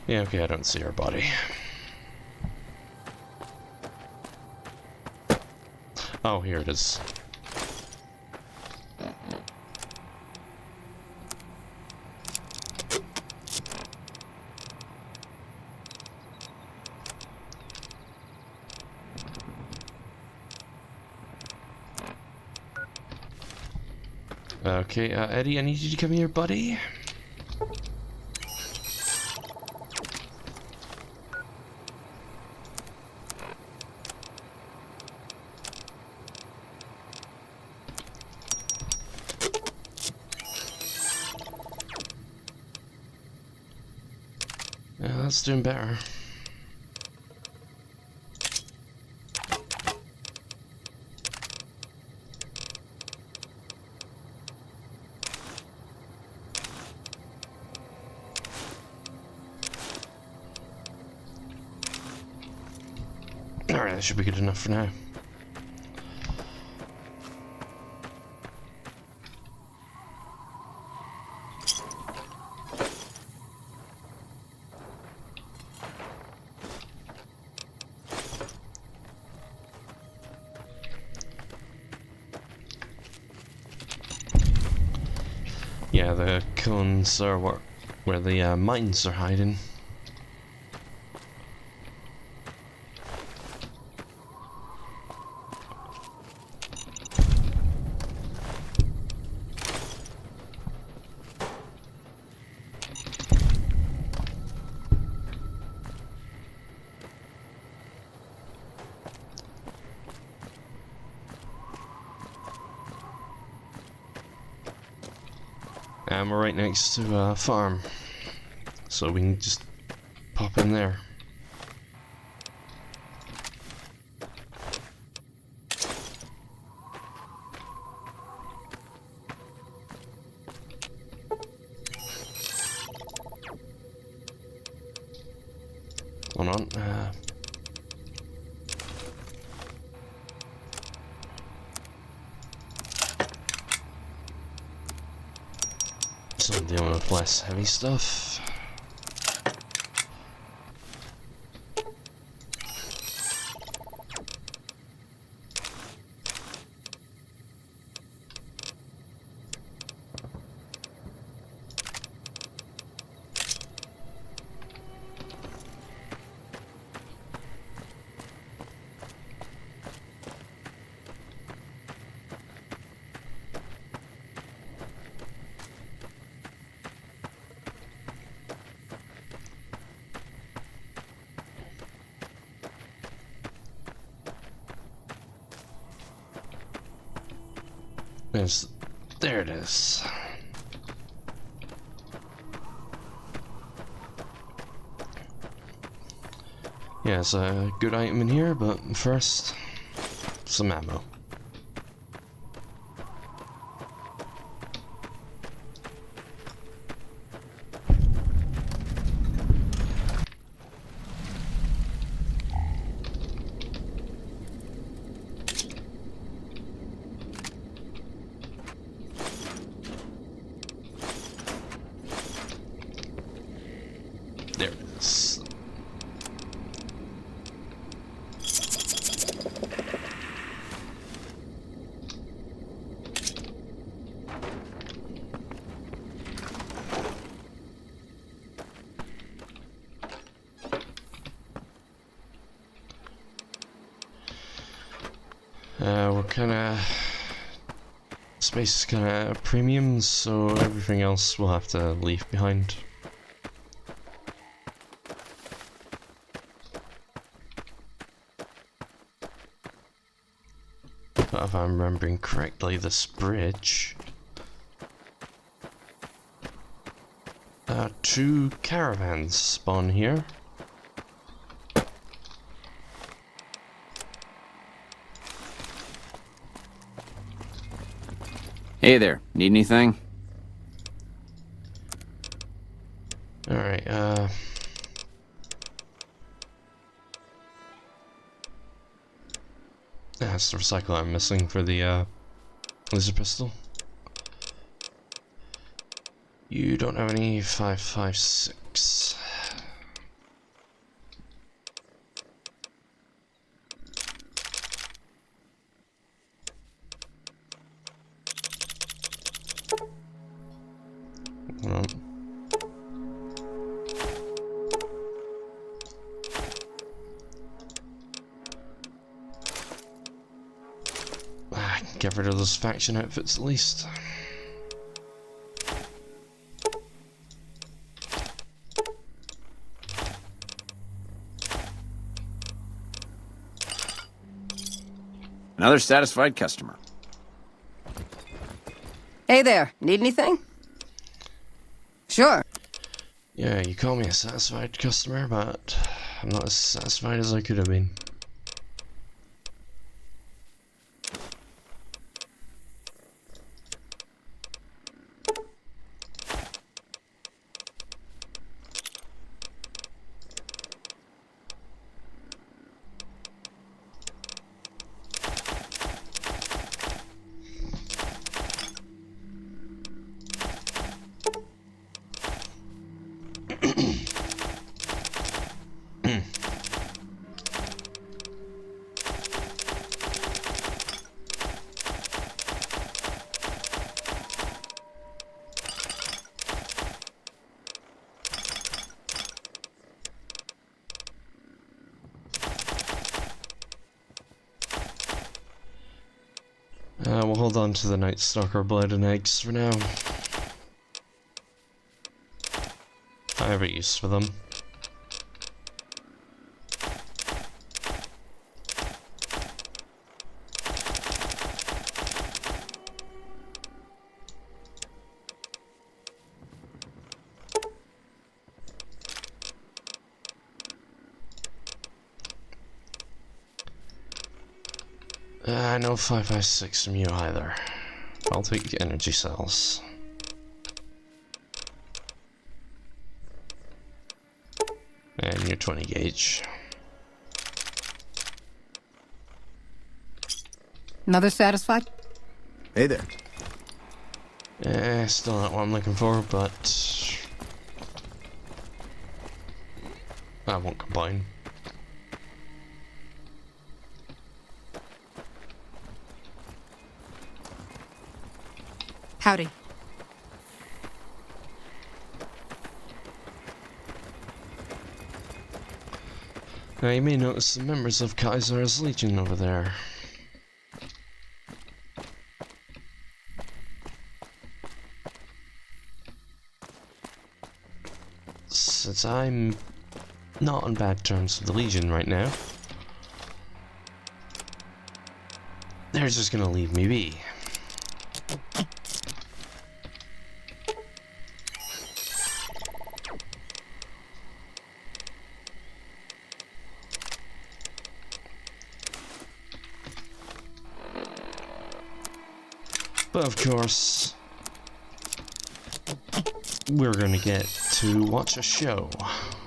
Yeah, okay, I don't see her body. Oh, here it is. Okay, Eddie, I need you to come here, buddy. Yeah, that's doing better. Alright, that should be good enough for now. Yeah, the cones are where the mines are hiding. And we're right next to a farm, so we can just pop in there. Hold on. So I'm dealing with less heavy stuff. There it is. Yeah, it's a good item in here, but first, some ammo. There it is. We're kinda... Space is kinda premium, so everything else we'll have to leave behind. But if I'm remembering correctly, this bridge... 2 caravans spawn here. Hey there, need anything? Alright, that's the recycle I'm missing for the, laser pistol. You don't have any 5.56. get rid of those faction outfits at least. Another satisfied customer. Hey there, need anything? Sure. Yeah, you call me a satisfied customer, but I'm not as satisfied as I could have been. We'll hold on to the Night Stalker blood and eggs for now. I have a use for them. No 556 from you either. I'll take the energy cells. And your 20 gauge. Another satisfied? Hey there. Still not what I'm looking for, but I won't complain. Howdy. Now you may notice the members of Kaiser's Legion over there. Since I'm not on bad terms with the Legion right now, they're just gonna leave me be. But of course, we're gonna get to watch a show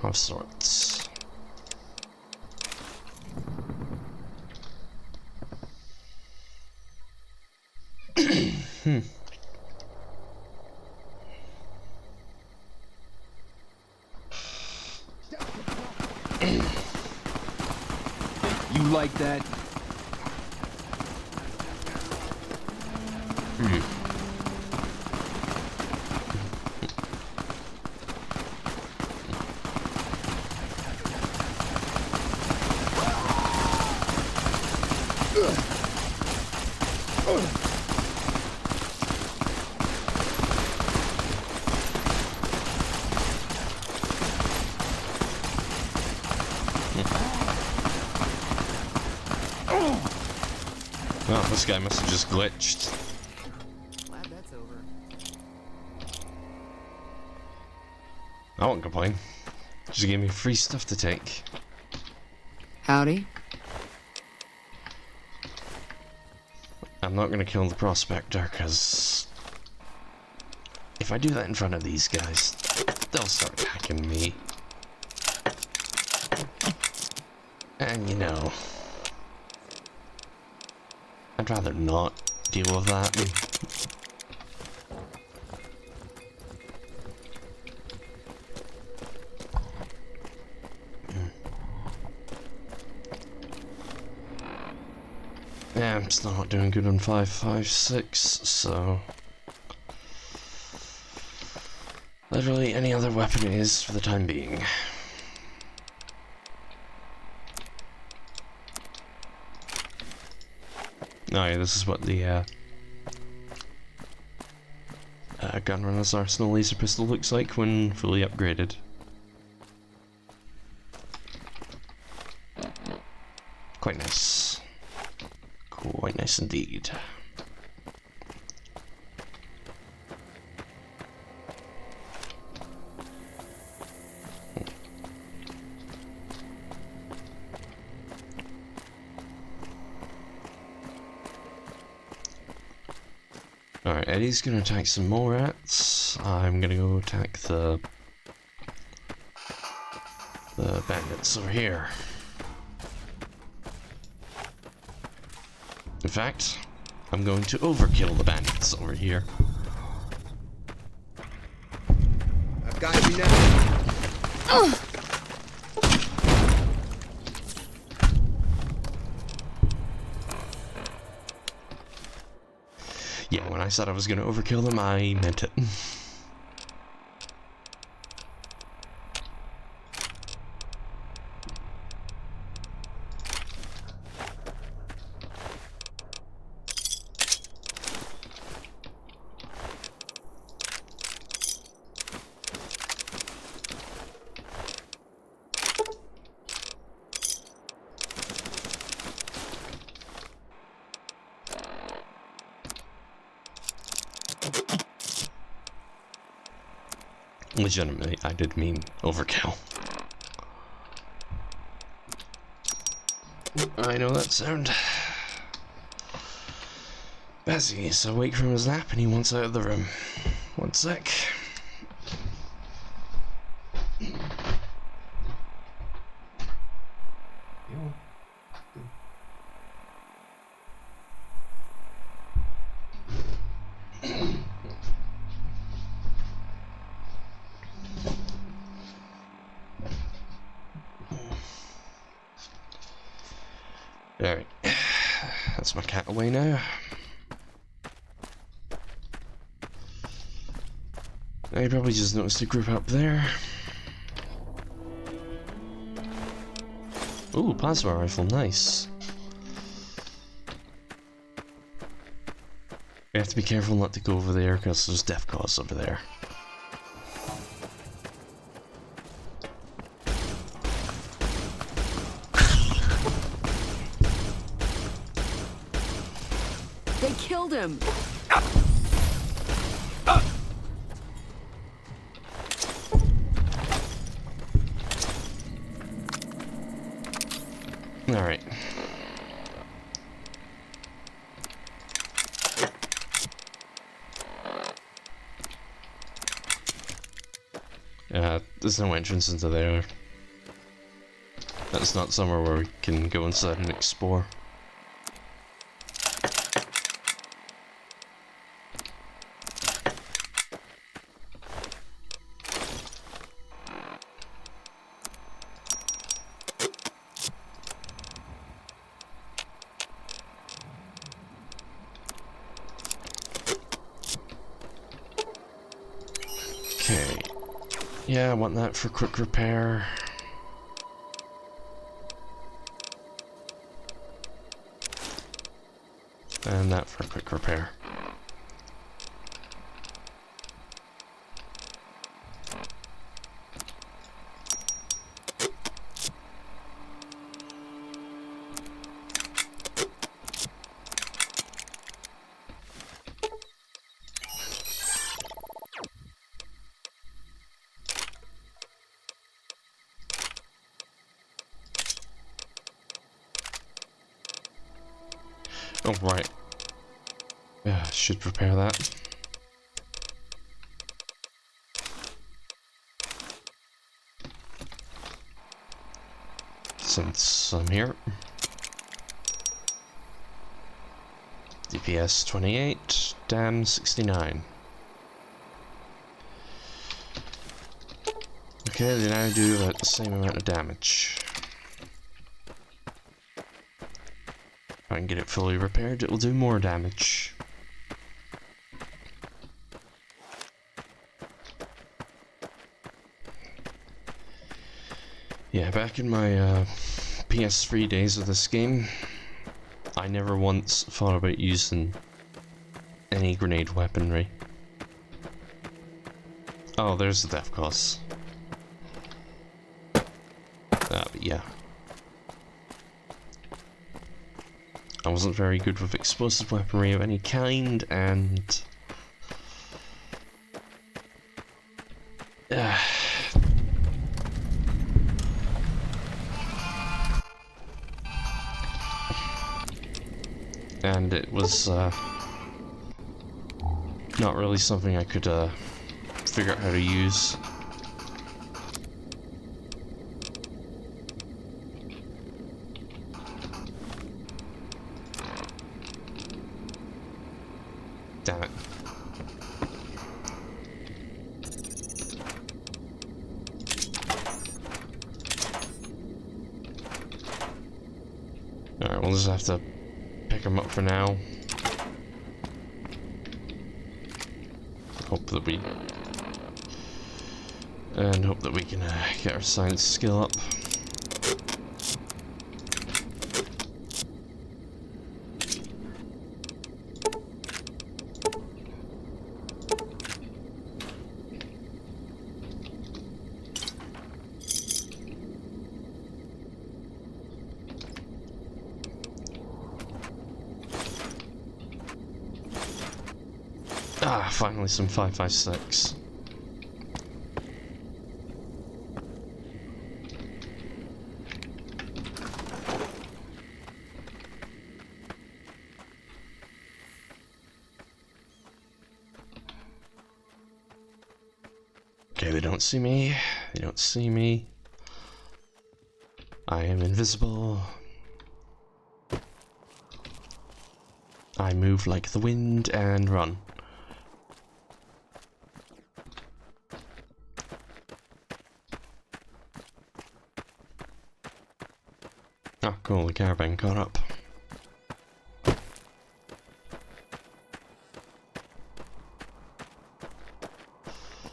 of sorts. You like that? Well, this guy must have just glitched. Glad that's over. I won't complain. Just gave me free stuff to take. Howdy. I'm not gonna kill the prospector, because if I do that in front of these guys, they'll start attacking me. And you know, I'd rather not deal with that. Yeah, I'm still not doing good on 556, so literally any other weapon is for the time being. Oh yeah, this is what the Gunrunner's Arsenal laser pistol looks like when fully upgraded. Quite nice. Quite nice indeed. Alright, Eddie's gonna attack some more rats. I'm gonna go attack the bandits over here. In fact, I'm going to overkill the bandits over here. I've got you now. Yeah, when I said I was going to overkill them, I meant it. Legitimately, I did mean overkill. I know that sound. Bessie is awake from his nap and he wants out of the room. One sec. Alright, that's my cat away now. I probably just noticed a group up there. Ooh, plasma rifle, nice. You have to be careful not to go over there because there's ActorCause over there. They killed him! Alright. There's no entrance into there. That's not somewhere where we can go inside and explore. Okay. Yeah, I want that for quick repair. And that for quick repair. Oh, right. Yeah, I should prepare that. Since I'm here. DPS 28, dam 69. Okay, they now do about the same amount of damage. If I can get it fully repaired, it will do more damage. Yeah, back in my PS3 days of this game, I never once thought about using any grenade weaponry. Oh, there's the ActorCause. But yeah. I wasn't very good with explosive weaponry of any kind, and... and it was not really something I could figure out how to use. Damn it. Alright, we'll just have to pick him up for now. Hope that we can get our science skill up. Ah, finally some 5.56. Okay, they don't see me. They don't see me. I am invisible. I move like the wind and run. Oh, cool, the caravan caught up.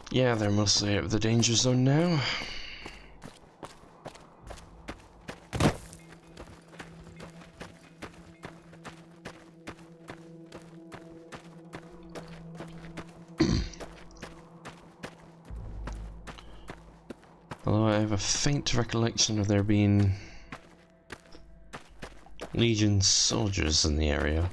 Yeah, they're mostly out of the danger zone now. Although I have a faint recollection of there being Legion soldiers in the area.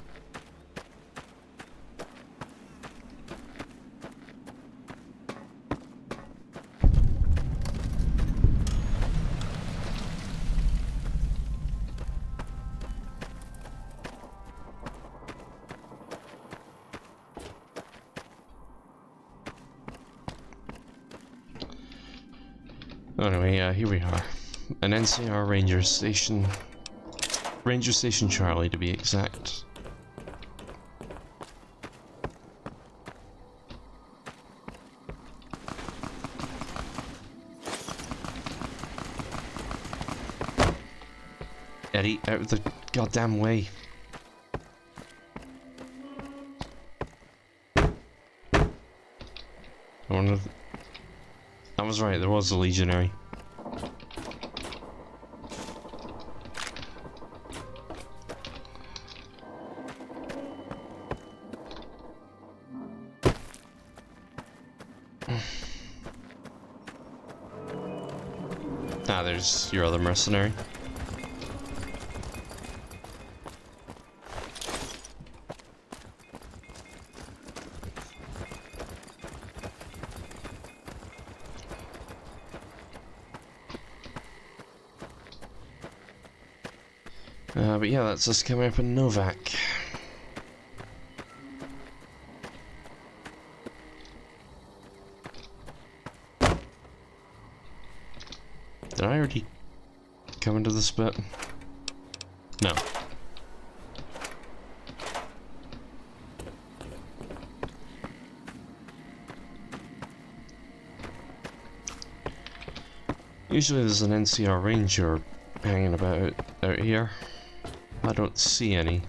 Anyway, here we are. An NCR Ranger Station. Ranger Station Charlie, to be exact. Eddie, out of the goddamn way. I wonder if... I was right, there was a legionary. Ah, there's your other mercenary. But yeah, that's us coming up in Novac. Did I already come into this bit? No. Usually there's an NCR Ranger hanging about out here. I don't see any.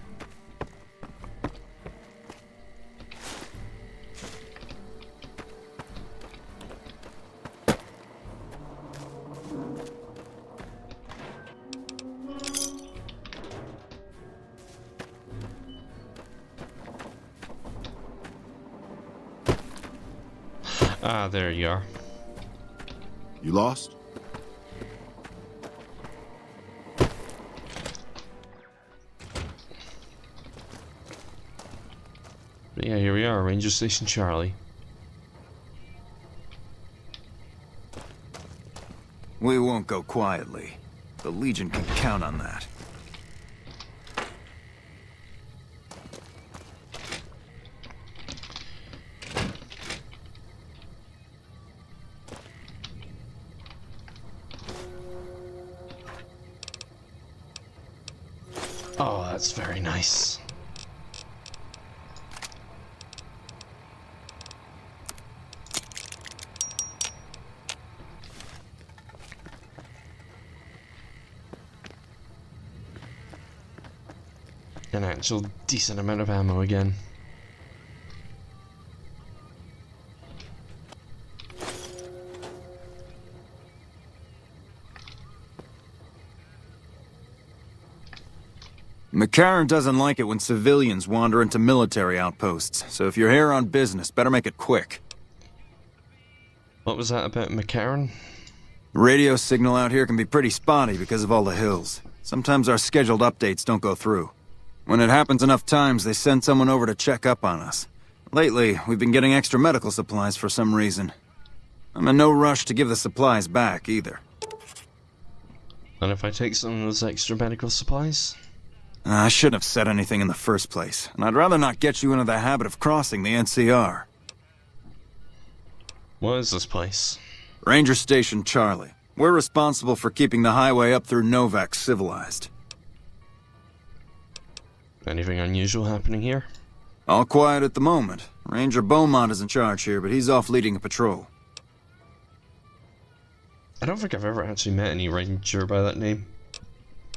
Ah, there you are. You lost? But yeah, here we are, Ranger Station Charlie. We won't go quietly. The Legion can count on that. Oh, that's very nice. An actual decent amount of ammo again. McCarran doesn't like it when civilians wander into military outposts, so if you're here on business, better make it quick. What was that about McCarran? The radio signal out here can be pretty spotty because of all the hills. Sometimes our scheduled updates don't go through. When it happens enough times, they send someone over to check up on us. Lately, we've been getting extra medical supplies for some reason. I'm in no rush to give the supplies back, either. And if I take some of those extra medical supplies? I shouldn't have said anything in the first place, and I'd rather not get you into the habit of crossing the NCR. What is this place? Ranger Station Charlie. We're responsible for keeping the highway up through Novac civilized. Anything unusual happening here? All quiet at the moment. Ranger Beaumont is in charge here, but he's off leading a patrol. I don't think I've ever actually met any ranger by that name.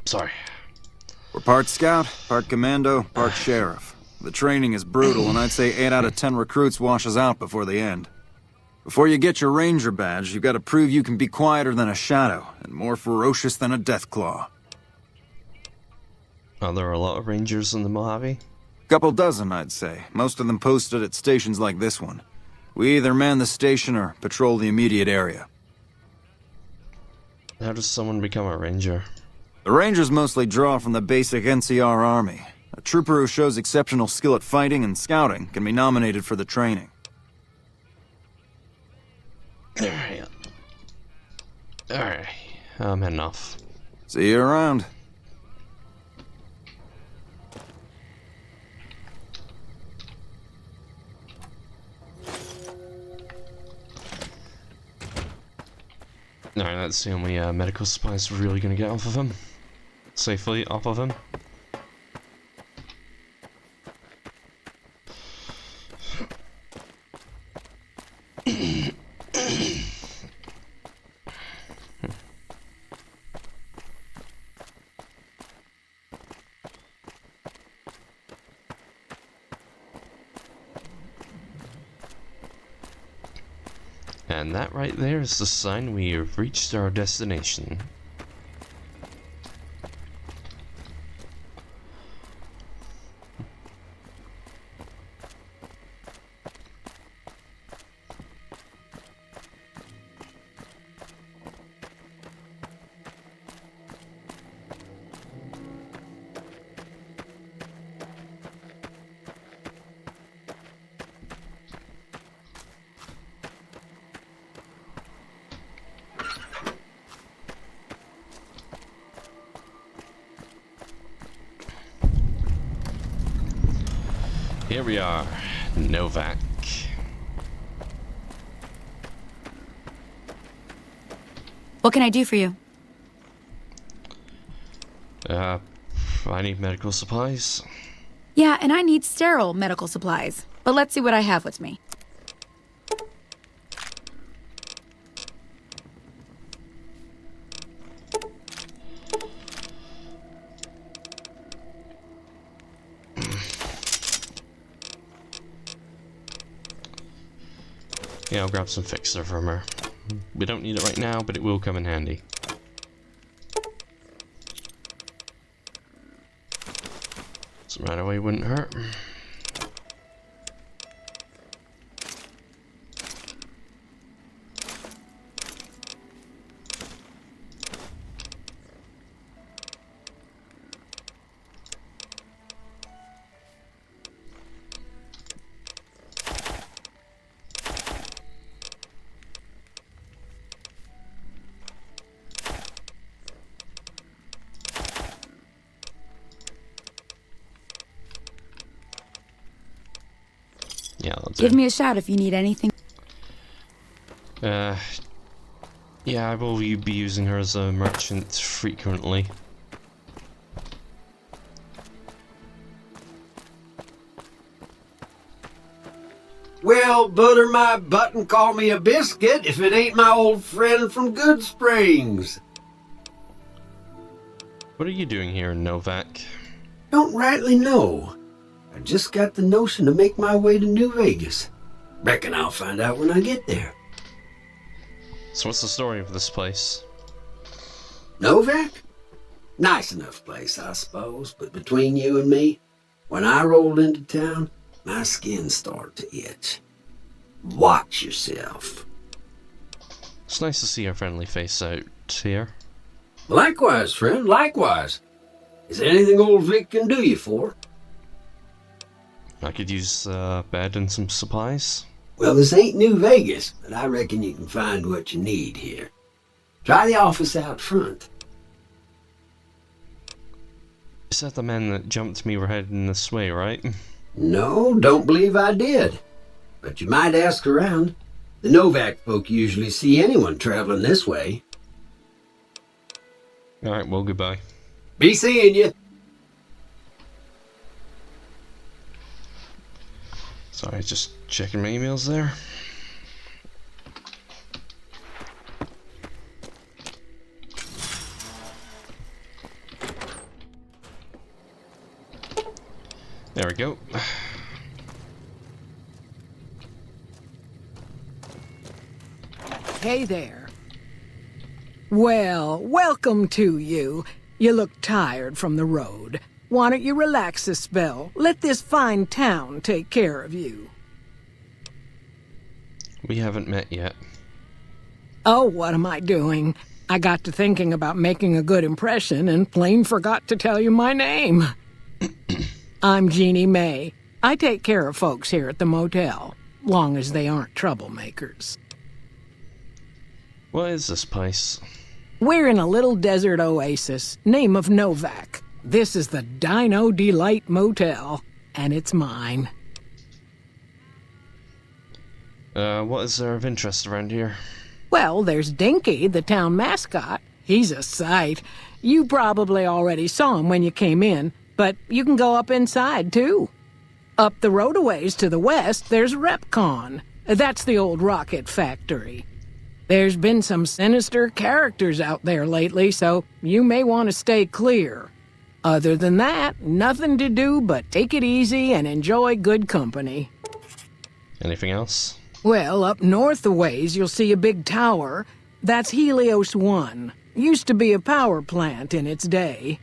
Sorry. We're part scout, part commando, part sheriff. The training is brutal, and I'd say 8 out of 10 recruits washes out before the end. Before you get your ranger badge, you've got to prove you can be quieter than a shadow, and more ferocious than a deathclaw. Are there a lot of rangers in the Mojave? Couple dozen, I'd say. Most of them posted at stations like this one. We either man the station or patrol the immediate area. How does someone become a ranger? The rangers mostly draw from the basic NCR army. A trooper who shows exceptional skill at fighting and scouting can be nominated for the training. Alright. Alright. I'm heading off. See you around. Alright, that's the only medical supplies we're really gonna get off of him. Safely off of him. And that right there is the sign we have reached our destination. Here we are, Novac. What can I do for you? I need medical supplies. Yeah, and I need sterile medical supplies. But let's see what I have with me. Yeah, I'll grab some fixer from her. We don't need it right now, but it will come in handy. Some right away wouldn't hurt. Give me a shout if you need anything. Yeah, I will be using her as a merchant frequently. Well, butter my butt and call me a biscuit if it ain't my old friend from Good Springs. What are you doing here in Novac? Don't rightly know. I just got the notion to make my way to New Vegas. Reckon I'll find out when I get there. So what's the story of this place? Novac? Nice enough place, I suppose, but between you and me, when I rolled into town, my skin started to itch. Watch yourself. It's nice to see your friendly face out here. Likewise, friend, likewise. Is there anything old Vic can do you for? I could use a bed and some supplies. Well, this ain't New Vegas, but I reckon you can find what you need here. Try the office out front. Is that the men that jumped me were heading this way, right? No, don't believe I did. But you might ask around. The Novac folk usually see anyone traveling this way. Alright, well, goodbye. Be seeing you. Sorry, just checking my emails there. There we go. Hey there. Well, welcome to you. You look tired from the road. Why don't you relax a spell? Let this fine town take care of you. We haven't met yet. Oh, what am I doing? I got to thinking about making a good impression and plain forgot to tell you my name. I'm Jeannie May. I take care of folks here at the motel, long as they aren't troublemakers. What is this place? We're in a little desert oasis, name of Novac. This is the Dino Delight Motel, and it's mine. What is there of interest around here? Well, there's Dinky, the town mascot. He's a sight. You probably already saw him when you came in, but you can go up inside, too. Up the road a ways to the west, there's RepCon. That's the old rocket factory. There's been some sinister characters out there lately, so you may want to stay clear. Other than that, nothing to do but take it easy and enjoy good company. Anything else? Well, up north a ways, you'll see a big tower. That's Helios 1. Used to be a power plant in its day.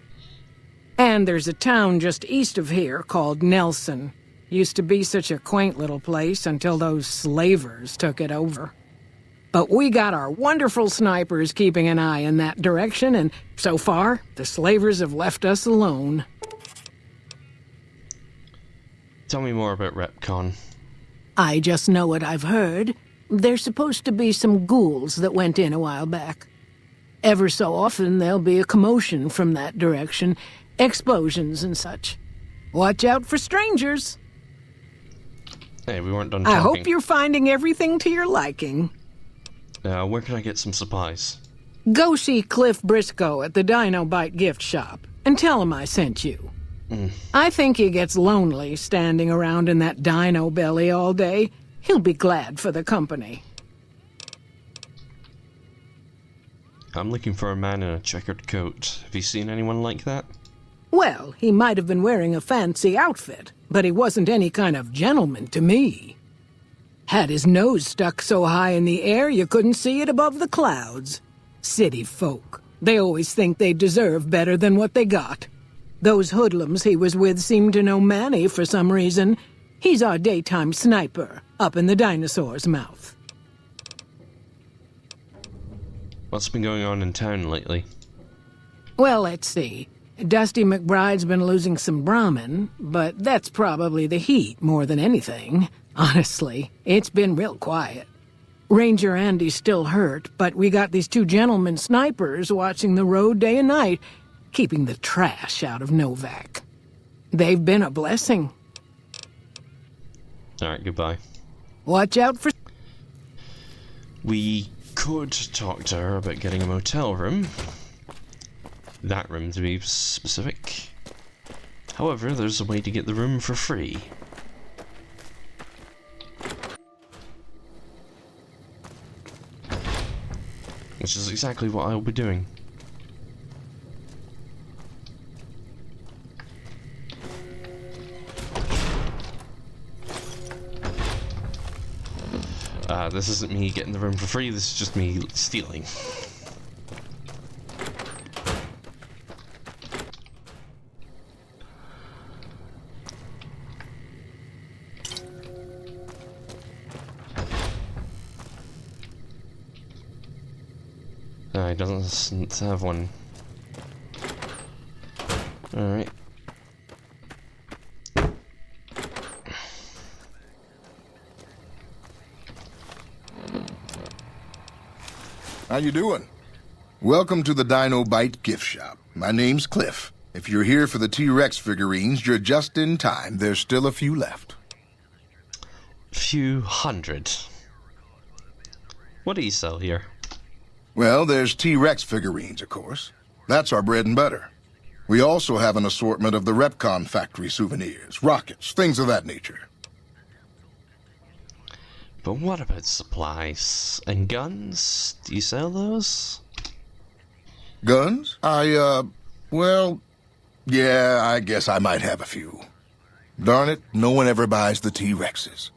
And there's a town just east of here called Nelson. Used to be such a quaint little place until those slavers took it over. But we got our wonderful snipers keeping an eye in that direction, and so far, the slavers have left us alone. Tell me more about RepCon. I just know what I've heard. There's supposed to be some ghouls that went in a while back. Ever so often, there'll be a commotion from that direction, explosions and such. Watch out for strangers. Hey, we weren't done talking. I hope you're finding everything to your liking. Where can I get some supplies? Go see Cliff Briscoe at the Dino Bite gift shop and tell him I sent you. I think he gets lonely standing around in that dino belly all day. He'll be glad for the company. I'm looking for a man in a checkered coat. Have you seen anyone like that? Well, he might have been wearing a fancy outfit, but he wasn't any kind of gentleman to me. Had his nose stuck so high in the air you couldn't see it above the clouds. City folk. They always think they deserve better than what they got. Those hoodlums he was with seemed to know Manny for some reason. He's our daytime sniper, up in the dinosaur's mouth. What's been going on in town lately? Well, let's see. Dusty McBride's been losing some Brahmin, but that's probably the heat more than anything. Honestly, it's been real quiet. Ranger Andy's still hurt, but we got these two gentlemen snipers watching the road day and night, keeping the trash out of Novac. They've been a blessing. Alright, goodbye. Watch out for... We could talk to her about getting a motel room. That room, to be specific. However, there's a way to get the room for free. Which is exactly what I'll be doing. This isn't me getting the room for free, this is just me stealing. He doesn't have one. Alright. How you doing? Welcome to the Dino Bite gift shop. My name's Cliff. If you're here for the T-Rex figurines, you're just in time. There's still a few left. Few hundred. What do you sell here? Well, there's T-Rex figurines, of course. That's our bread and butter. We also have an assortment of the Repcon factory souvenirs, rockets, things of that nature. But what about supplies? And guns? Do you sell those? Guns? Well, yeah, I guess I might have a few. Darn it, no one ever buys the T-Rexes.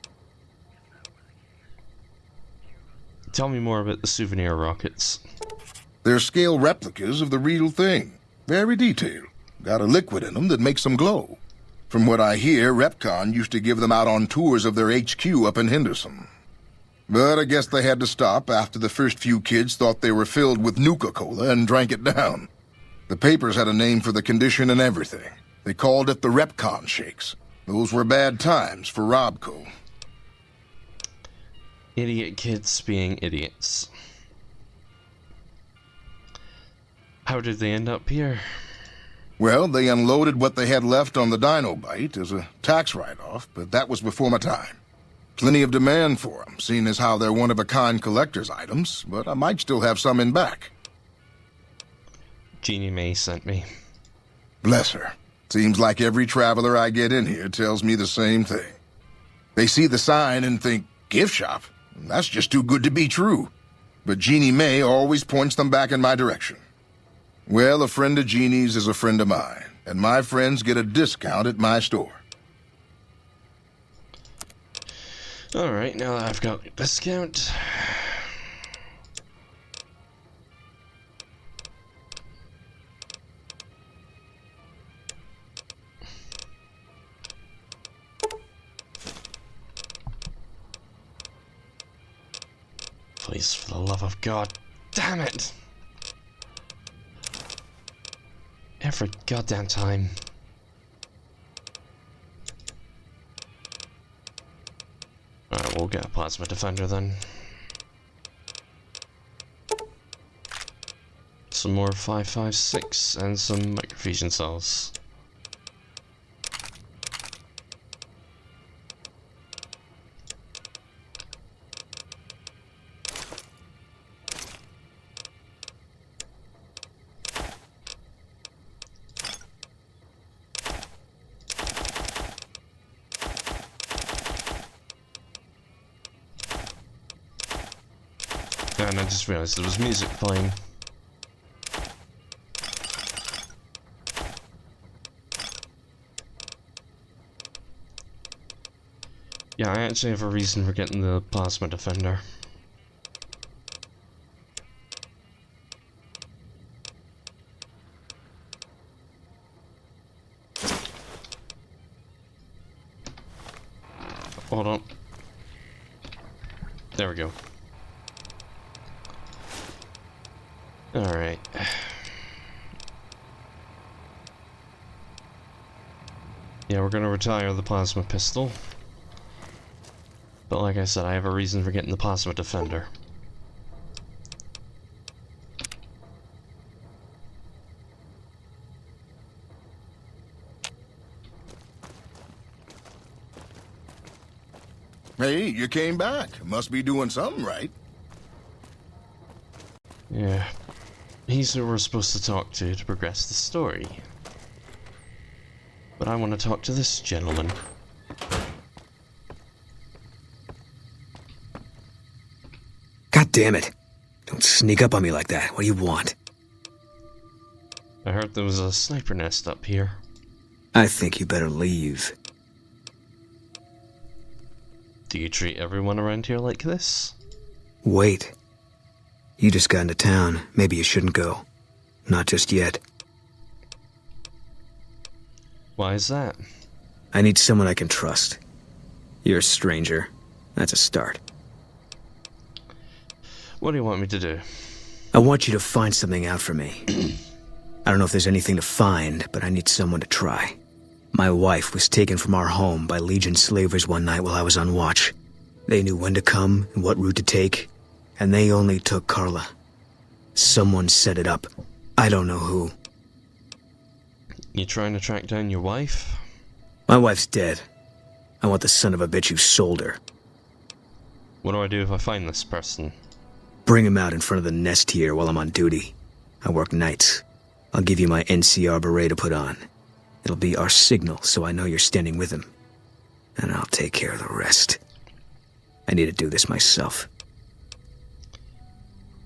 Tell me more about the souvenir rockets. They're scale replicas of the real thing. Very detailed. Got a liquid in them that makes them glow. From what I hear, Repcon used to give them out on tours of their HQ up in Henderson. But I guess they had to stop after the first few kids thought they were filled with Nuka-Cola and drank it down. The papers had a name for the condition and everything. They called it the Repcon Shakes. Those were bad times for Robco. Idiot kids being idiots. How did they end up here? Well, they unloaded what they had left on the Dino Bite as a tax write-off, but that was before my time. Plenty of demand for them, seeing as how they're one-of-a-kind collector's items, but I might still have some in back. Jeannie Mae sent me. Bless her. Seems like every traveler I get in here tells me the same thing. They see the sign and think, gift shop? That's just too good to be true. But Jeannie Mae always points them back in my direction. Well, a friend of Jeannie's is a friend of mine, and my friends get a discount at my store. Alright, now that I've got a discount. Please, for the love of God, damn it! Every goddamn time. Alright, we'll get a plasma defender then. Some more 556 and some microfusion cells. And I just realized there was music playing. Yeah, I actually have a reason for getting the plasma defender. Hold on. There we go. Alright. Yeah, we're gonna retire the plasma pistol. But like I said, I have a reason for getting the plasma defender. Hey, you came back. Must be doing something right. Yeah. He's who we're supposed to talk to progress the story. But I want to talk to this gentleman. God damn it. Don't sneak up on me like that. What do you want? I heard there was a sniper nest up here. I think you better leave. Do you treat everyone around here like this? Wait. You just got into town. Maybe you shouldn't go. Not just yet. Why is that? I need someone I can trust. You're a stranger. That's a start. What do you want me to do? I want you to find something out for me. I don't know if there's anything to find, but I need someone to try. My wife was taken from our home by Legion slavers one night while I was on watch. They knew when to come and what route to take, and they only took Carla. Someone set it up. I don't know who. You trying to track down your wife? My wife's dead. I want the son of a bitch who sold her. What do I do if I find this person? Bring him out in front of the nest here while I'm on duty. I work nights. I'll give you my NCR beret to put on. It'll be our signal so I know you're standing with him. And I'll take care of the rest. I need to do this myself.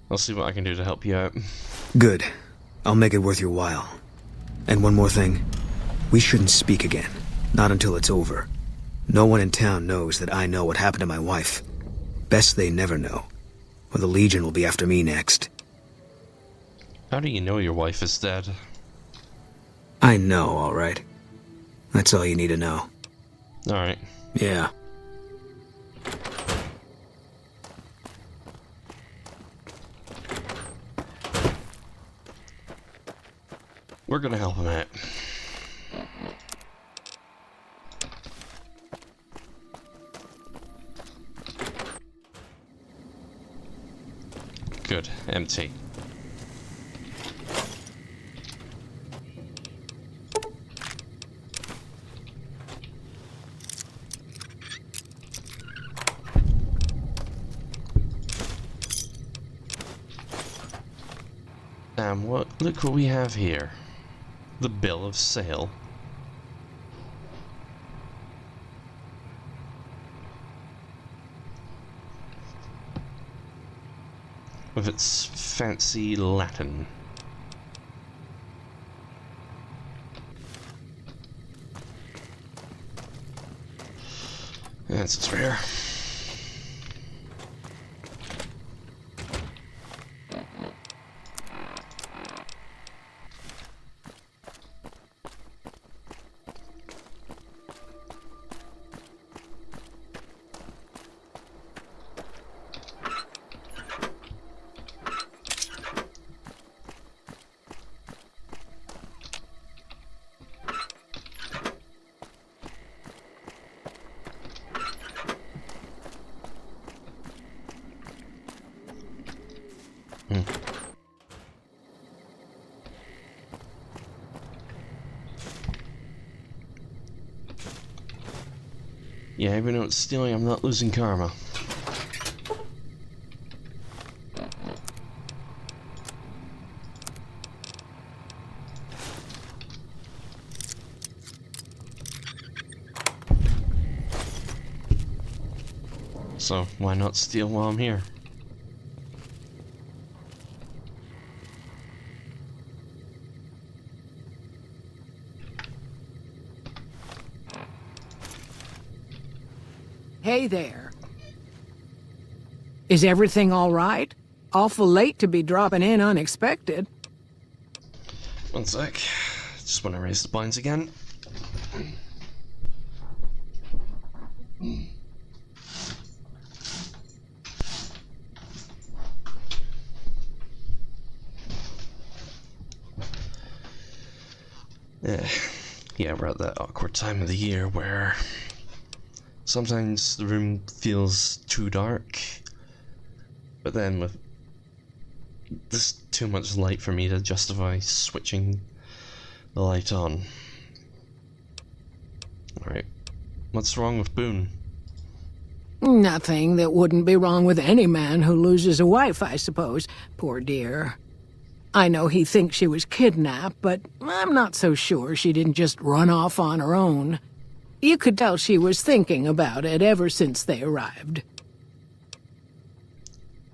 I'll see what I can do to help you out. Good. I'll make it worth your while. And one more thing. We shouldn't speak again. Not until it's over. No one in town knows that I know what happened to my wife. Best they never know. Or the Legion will be after me next. How do you know your wife is dead? I know, all right. That's all you need to know. Alright. Yeah. We're gonna help him out. Good. Empty. Look what we have here. The bill of sale. With its fancy Latin. That's its rare. Yeah, even though it's stealing, I'm not losing karma. So, why not steal while I'm here? Hey there. Is everything all right? Awful late to be dropping in unexpected. One sec. Just want to raise the blinds again. Yeah, we're at that awkward time of the year where sometimes the room feels too dark, but then with there's too much light for me to justify switching the light on. Alright, what's wrong with Boone? Nothing that wouldn't be wrong with any man who loses a wife, I suppose. Poor dear. I know he thinks she was kidnapped, but I'm not so sure she didn't just run off on her own. You could tell she was thinking about it ever since they arrived.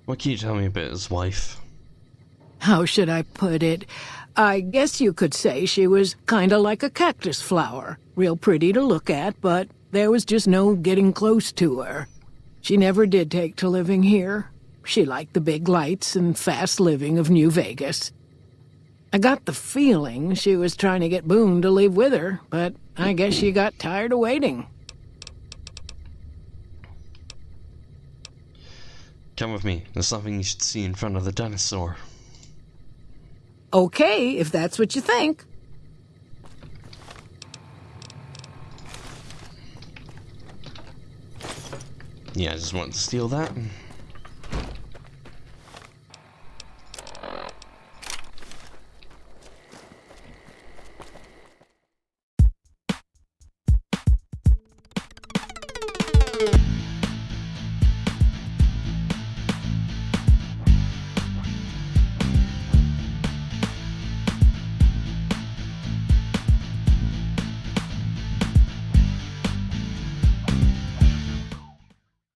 What can you tell me about his wife? How should I put it? I guess you could say she was kinda like a cactus flower. Real pretty to look at, but there was just no getting close to her. She never did take to living here. She liked the big lights and fast living of New Vegas. I got the feeling she was trying to get Boone to leave with her, but I guess she got tired of waiting. Come with me. There's something you should see in front of the dinosaur. Okay, if that's what you think. Yeah, I just wanted to steal that.